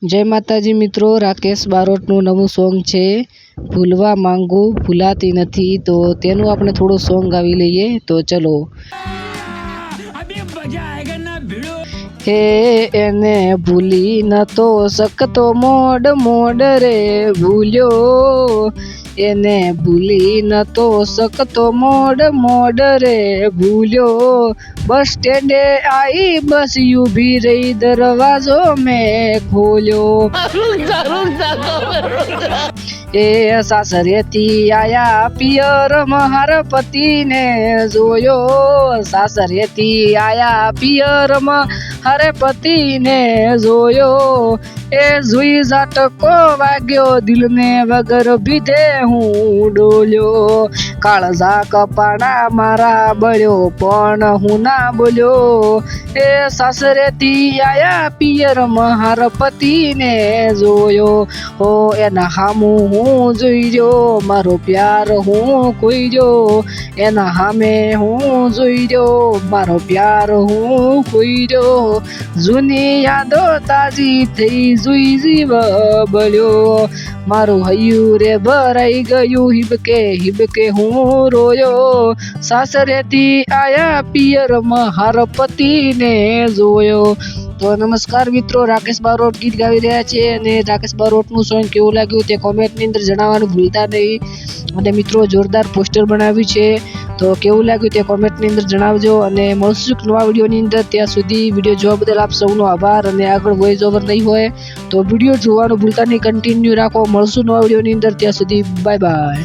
जय माताजी मित्रों, राकेश बारोटનું નવું સોંગ છે ભૂલવા માંગુ ભૂલાતી નથી। તો તેનું આપણે થોડું સોંગ ગાવી લઈએ। તો ચલો। हे एने भूली न तो सकतो मोड मोड रे भूल्यो, एने भूली न तो सकतो मोड मोड रे भूल्यो। बस स्टैंडे आई बस यू भी रही दरवाजो में खोल्यो। ए सासरेती आया पियर महार पति ने जोयो, सासरेती आया पियर महार पति ने जोयो। ए जुई जाटको वाग्यो दिल ने वगर बीधे हूँ डोल्यो। काळजा कपाड़ा मारा बळ्यो पण हूँ ना बोल्यो। ए सासरेती आया पियर महार पति ने जोयो, हो एना हामू हूँ जोईजो मारो प्यार हूँ कोईजो। एना हामे हूँ जोईजो मारो प्यार हूँ कोईजो। जूनी यादो ताजी थई जुई जीव बळ्यो, मारो हयू रे भराई गयू हिबके हूँ रोयो। सासरेती आया पियर महार पति ने जोयो। तो नमस्कार मित्रों, राकेश बारोट गीत गावी रह्या छे अने राकेश बारोटनुं सोंग केवुं लाग्युं ते कमेंटनी अंदर जणाववानुं भूलता नहीं। अने मित्रों जोरदार पोस्टर बनाव्युं छे, तो केवुं लाग्युं ते कमेंटनी अंदर जणावजो। अने मळशुं नवा विडियोनी अंदर, त्यां सुधी विडियो जोवा बदल आप सौनो आभार। अने आगळ वॉइस ओवर नहीं होय तो विडियो जोवानुं भूलता नहीं, कन्टिन्यू राखो। मळशुं नवा विडियोनी अंदर, त्यां सुधी बाय बाय।